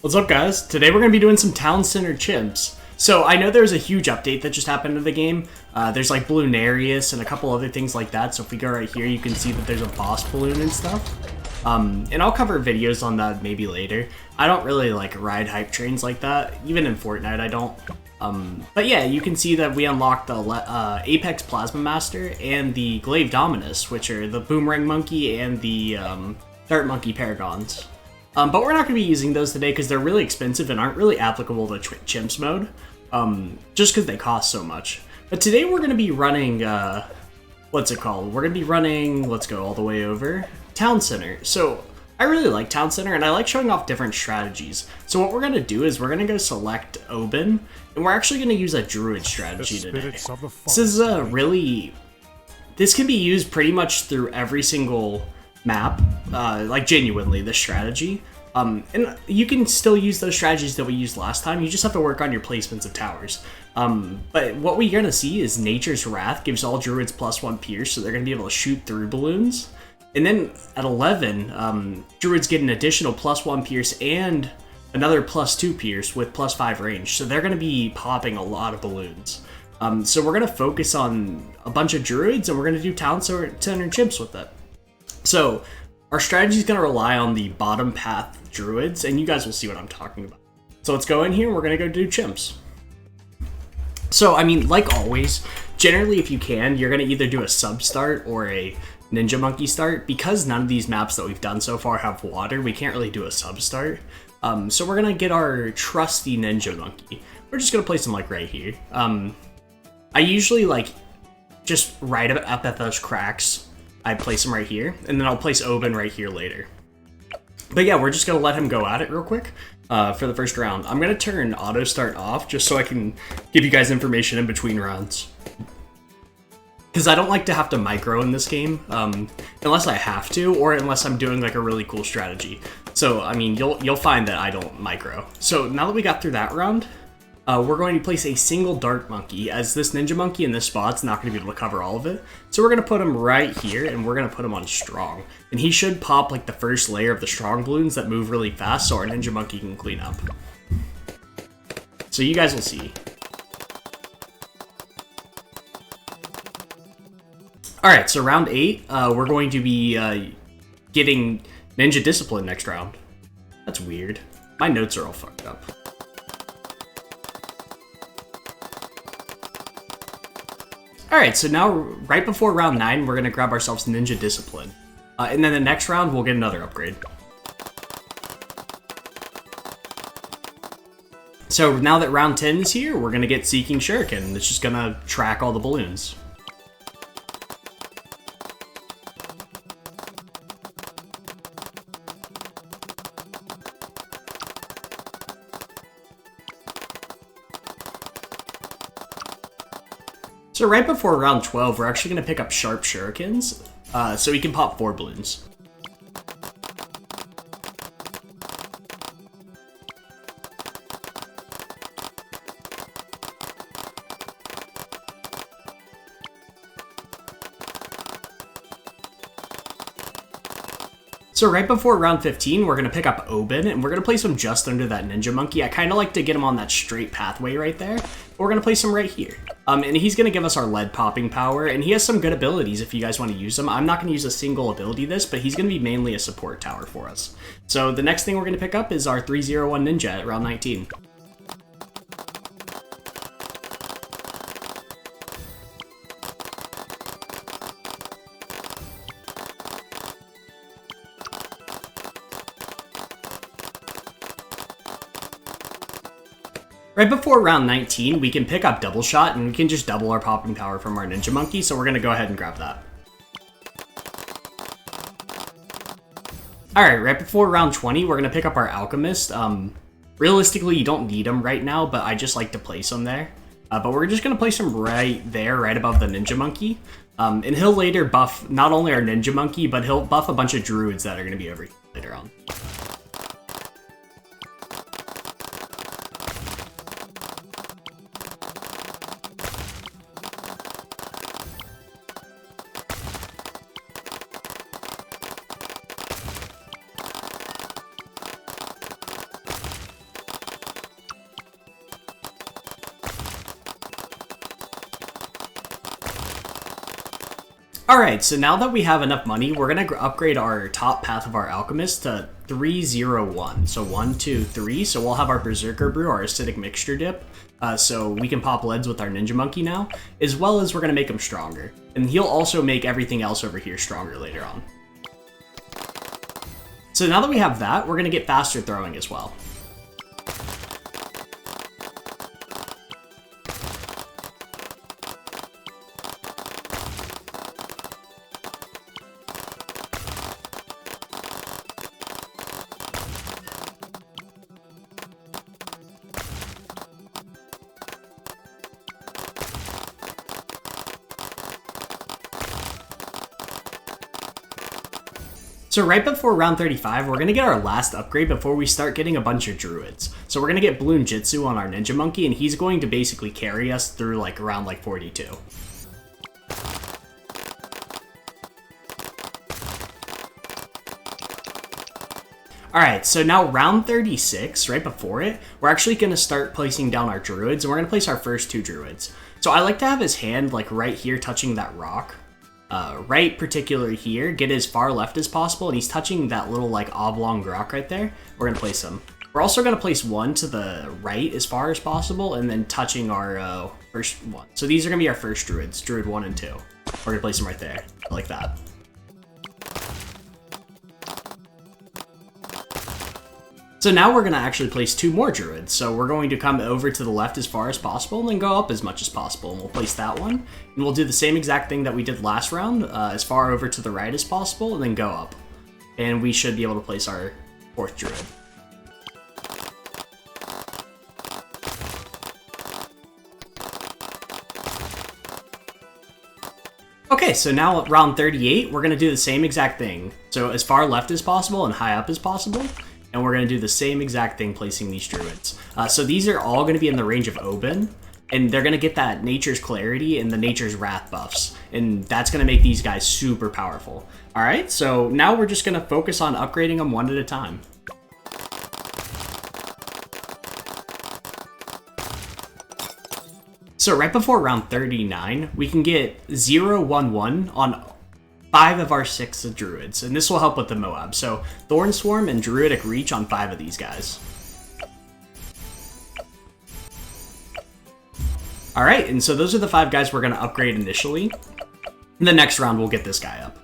What's up, guys? Today we're going to be doing some Town Center C.H.I.M.P.S. So I know there's a huge update that just happened to the game. There's like Bloonarius and a couple other things like that. So if we go right here, you can see that there's a boss balloon and stuff. And I'll cover videos on that maybe later. I don't really like ride hype trains like that. Even in Fortnite, I don't. But yeah, you can see that we unlocked the Apex Plasma Master and the Glaive Dominus, which are the Boomerang Monkey and the Dart Monkey Paragons. But we're not going to be using those today because they're really expensive and aren't really applicable to Chimps mode, just because they cost so much. But today we're going to be running, what's it called? We're going to be running, let's go all the way over, Town Center. So I really like Town Center and I like showing off different strategies. So what we're going to do is we're going to go select Oben, and we're actually going to use a Druid strategy today. This is this can be used pretty much through every single map, like genuinely, the strategy. And you can still use those strategies that we used last time, you just have to work on your placements of towers. But what we're gonna see is Nature's Wrath gives all Druids +1 Pierce, so they're gonna be able to shoot through balloons. And then at 11, Druids get an additional +1 Pierce and another +2 Pierce with +5 range, so they're gonna be popping a lot of balloons. So we're gonna focus on a bunch of Druids, and we're gonna do Town Center C.H.I.M.P.S with it. So, our strategy is going to rely on the bottom path Druids, and you guys will see what I'm talking about. So let's go in here, and we're going to go do Chimps. So, I mean, like always, generally if you can, you're going to either do a sub start or a Ninja Monkey start. Because none of these maps that we've done so far have water, we can't really do a sub start. So we're going to get our trusty Ninja Monkey. We're just going to place him like right here. I usually like just right up at those cracks. I place him right here, and then I'll place Oben right here later. But yeah, we're just going to let him go at it real quick for the first round. I'm going to turn auto start off just so I can give you guys information in between rounds. Because I don't like to have to micro in this game, unless I have to, or unless I'm doing like a really cool strategy. So, I mean, you'll find that I don't micro. So now that we got through that round, we're going to place a single Dart Monkey, as this Ninja Monkey in this spot's not going to be able to cover all of it. So we're going to put him right here, and we're going to put him on Strong. And he should pop like the first layer of the Strong balloons that move really fast, so our Ninja Monkey can clean up. So you guys will see. Alright, so round 8, we're going to be getting Ninja Discipline next round. That's weird. My notes are all fucked up. Alright, so now, right before round 9, we're going to grab ourselves Ninja Discipline. And then the next round, we'll get another upgrade. So now that round 10 is here, we're going to get Seeking Shuriken. It's just going to track all the balloons. So right before round 12, we're actually going to pick up Sharp Shurikens, so we can pop 4 balloons. So right before round 15, we're going to pick up Oben, and we're going to place him just under that Ninja Monkey. I kind of like to get him on that straight pathway right there. We're going to place him right here. And he's going to give us our lead popping power, and he has some good abilities if you guys want to use them. I'm not going to use a single ability this, but he's going to be mainly a support tower for us. So the next thing we're going to pick up is our 301 Ninja at round 19. Right before round 19, we can pick up Double Shot, and we can just double our popping power from our Ninja Monkey, so we're going to go ahead and grab that. Alright, right before round 20, we're going to pick up our Alchemist. Realistically, you don't need him right now, but I just like to place him there. But we're just going to place him right there, right above the Ninja Monkey. And he'll later buff not only our Ninja Monkey, but he'll buff a bunch of Druids that are going to be over here later on. Alright, so now that we have enough money, we're going to upgrade our top path of our alchemist to 301. So 1, 2, 3. So we'll have our Berserker Brew, our acidic mixture dip. So we can pop leads with our Ninja Monkey now, as well as we're going to make him stronger. And he'll also make everything else over here stronger later on. So now that we have that, we're going to get faster throwing as well. So right before round 35, we're going to get our last upgrade before we start getting a bunch of druids. So we're going to get Bloon Jitsu on our Ninja Monkey, and he's going to basically carry us through like around like 42. Alright, so now round 36, right before it, we're actually going to start placing down our druids, and we're going to place our first 2 druids. So I like to have his hand like right here touching that rock. Right particularly here, get as far left as possible, and he's touching that little like oblong rock right there. We're gonna place him. We're also gonna place one to the right as far as possible, and then touching our first one. So these are gonna be our first druids, Druid 1 and 2. We're gonna place them right there, like that. So now we're going to actually place 2 more druids. So we're going to come over to the left as far as possible and then go up as much as possible. And we'll place that one. And we'll do the same exact thing that we did last round, as far over to the right as possible and then go up. And we should be able to place our 4th druid. Okay, so now at round 38, we're going to do the same exact thing. So as far left as possible and high up as possible. And we're going to do the same exact thing placing these druids. So these are all going to be in the range of Oban, and they're going to get that Nature's Clarity and the Nature's Wrath buffs. And that's going to make these guys super powerful. Alright, so now we're just going to focus on upgrading them one at a time. So right before round 39, we can get 0-1-1 on 5 of our 6 druids, and this will help with the Moab. So Thorn Swarm and Druidic Reach on 5 of these guys. Alright, and so those are the 5 guys we're going to upgrade initially. In the next round, we'll get this guy up.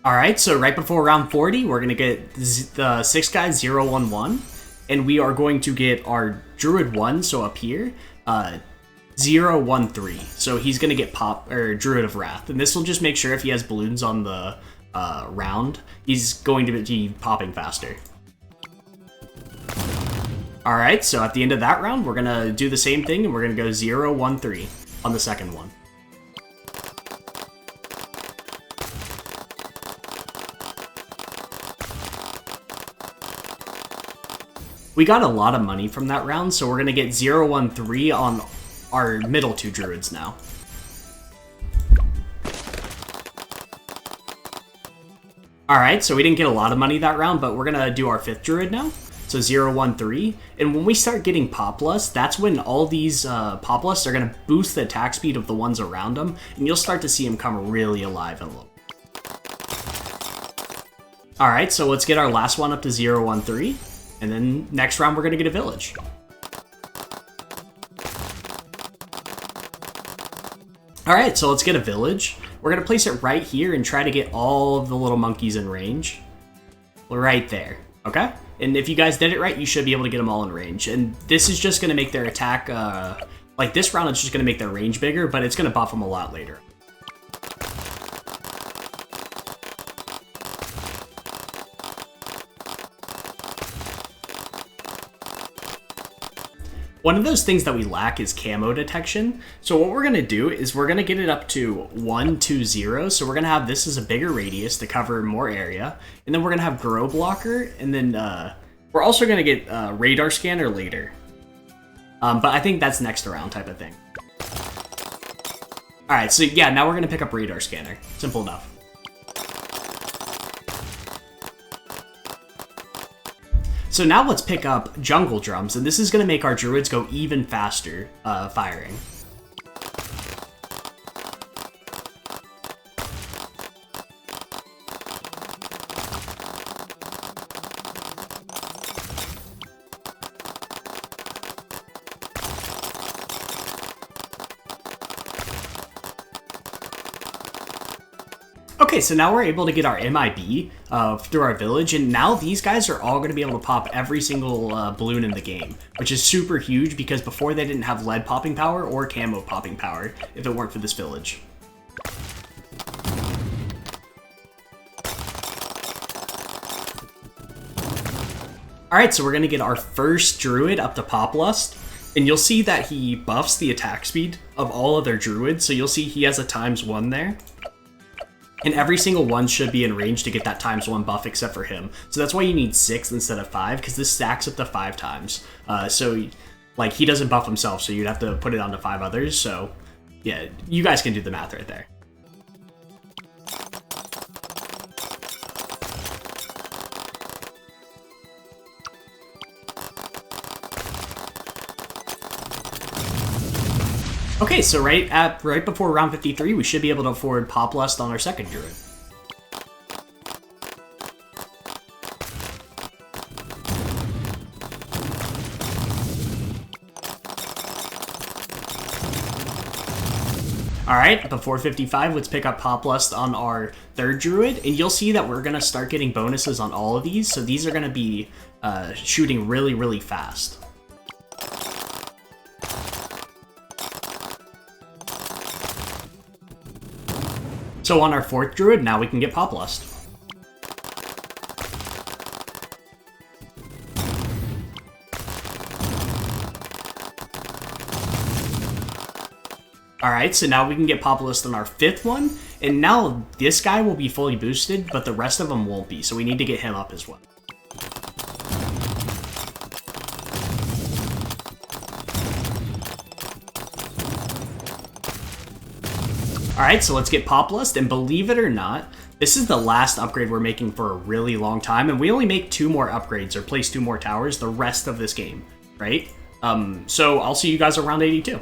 Alright, so right before round 40, we're going to get the 6 guys 0-1-1. And we are going to get our Druid 1, so up here, 0-1-3. So he's going to get Druid of Wrath. And this will just make sure if he has balloons on the round, he's going to be popping faster. Alright, so at the end of that round, we're going to do the same thing, and we're going to go 0-1-3 on the second one. We got a lot of money from that round, so we're going to get 0-1-3 on our middle 2 druids now. Alright, so we didn't get a lot of money that round, but we're going to do our 5th druid now. So 0-1-3. And when we start getting Poplust, that's when all these Poplusts are going to boost the attack speed of the ones around them, and you'll start to see them come really alive in a little. Alright, so let's get our last one up to 0-1-3. And then next round, we're going to get a village. Alright, so let's get a village. We're going to place it right here and try to get all of the little monkeys in range. Right there, okay? And if you guys did it right, you should be able to get them all in range. And this is just going to make their attack, like this round, it's just going to make their range bigger, but it's going to buff them a lot later. One of those things that we lack is camo detection. So what we're going to do is we're going to get it up to 1-2-0. So we're going to have this as a bigger radius to cover more area. And then we're going to have Grow Blocker. And then we're also going to get Radar Scanner later. But I think that's next round type of thing. Alright, so yeah, now we're going to pick up Radar Scanner. Simple enough. So now let's pick up jungle drums, and this is going to make our druids go even faster firing. Okay, so now we're able to get our MIB through our village, and now these guys are all going to be able to pop every single balloon in the game, which is super huge because before they didn't have lead popping power or camo popping power if it weren't for this village. Alright, so we're going to get our first druid up to Pop Lust, and you'll see that he buffs the attack speed of all other druids, so you'll see he has a ×1 there. And every single one should be in range to get that ×1 buff except for him. So that's why you need 6 instead of 5, because this stacks up to 5 times. So, like, he doesn't buff himself, so you'd have to put it onto 5 others. So, yeah, you guys can do the math right there. Okay, so right before round 53, we should be able to afford Pop Lust on our second druid. Alright, before 55, let's pick up Pop Lust on our third druid, and you'll see that we're going to start getting bonuses on all of these, so these are going to be shooting really, really fast. So on our fourth druid, now we can get Pop Lust. Alright, so now we can get Pop Lust on our fifth one, and now this guy will be fully boosted, but the rest of them won't be, so we need to get him up as well. Alright, so let's get Pop Lust, and believe it or not, this is the last upgrade we're making for a really long time, and we only make 2 more upgrades or place 2 more towers the rest of this game, right? So I'll see you guys around 82.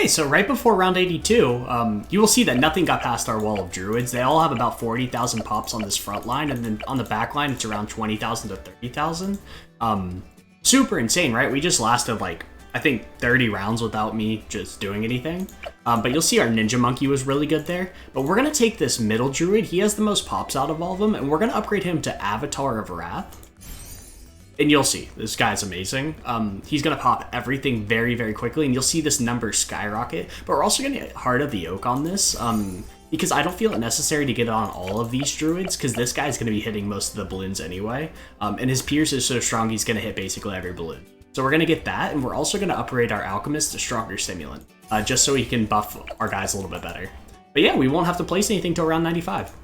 Okay, so right before round 82, you will see that nothing got past our wall of Druids. They all have about 40,000 pops on this front line, and then on the back line, it's around 20,000 to 30,000. Super insane, right? We just lasted like, I think 30 rounds without me just doing anything. But you'll see our Ninja Monkey was really good there. But we're going to take this middle Druid. He has the most pops out of all of them, and we're going to upgrade him to Avatar of Wrath. And you'll see, this guy's amazing. He's going to pop everything very, very quickly, and you'll see this number skyrocket. But we're also going to get Heart of the Oak on this, because I don't feel it necessary to get it on all of these Druids, because this guy's going to be hitting most of the balloons anyway. And his Pierce is so strong, he's going to hit basically every balloon. So we're going to get that, and we're also going to upgrade our Alchemist to Stronger Stimulant, just so he can buff our guys a little bit better. But yeah, we won't have to place anything till around 95.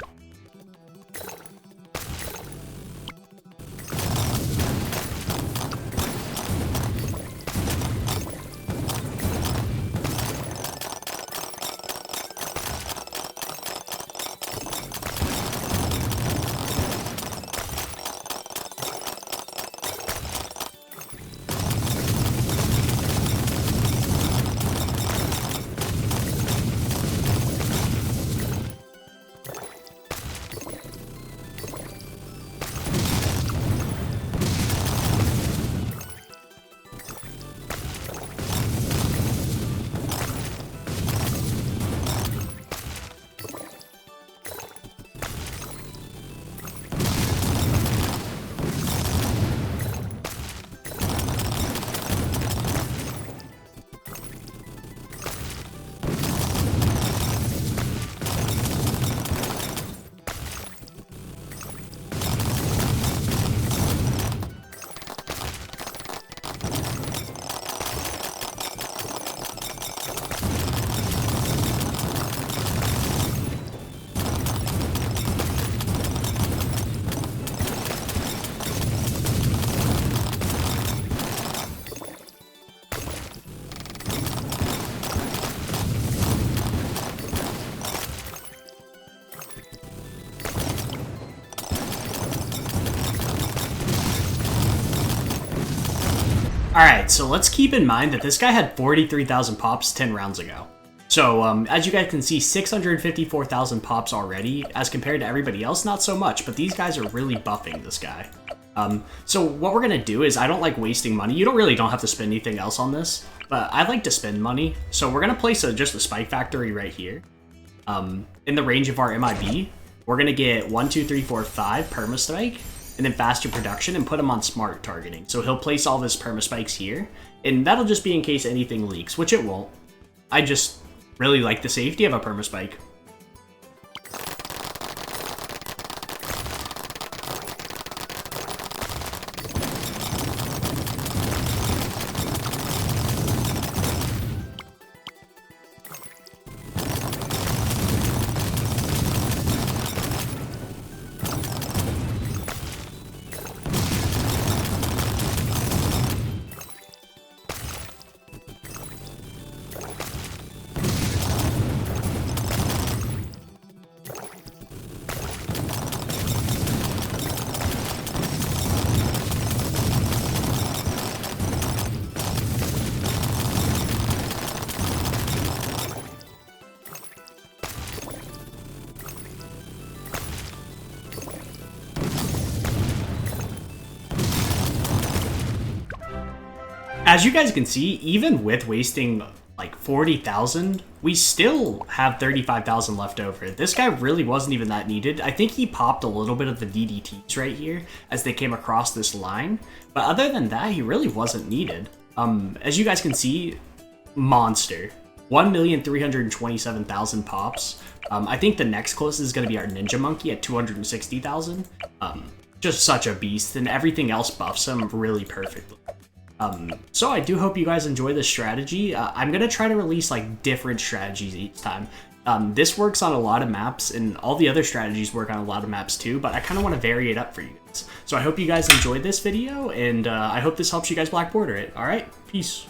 Alright, so let's keep in mind that this guy had 43,000 pops 10 rounds ago. So, as you guys can see, 654,000 pops already, as compared to everybody else, not so much, but these guys are really buffing this guy. So what we're gonna do is, I don't like wasting money. You don't have to spend anything else on this, but I like to spend money. So we're gonna place just a Spike Factory right here. In the range of our MIB, we're gonna get 1, 2, 3, 4, 5 Perma-Spike, and then faster production, and put him on smart targeting. So he'll place all of his perma-spikes here, and that'll just be in case anything leaks, which it won't. I just really like the safety of a perma-spike. As you guys can see, even with wasting like 40,000, we still have 35,000 left over. This guy really wasn't even that needed. I think he popped a little bit of the DDTs right here as they came across this line, but other than that, he really wasn't needed. As you guys can see, monster. 1,327,000 pops. I think the next closest is going to be our Ninja Monkey at 260,000. Just such a beast, and everything else buffs him really perfectly. So I do hope you guys enjoy this strategy. I'm going to try to release like different strategies each time. This works on a lot of maps, and all the other strategies work on a lot of maps too, but I kind of want to vary it up for you guys. So I hope you guys enjoyed this video, and I hope this helps you guys black border it. Alright, peace.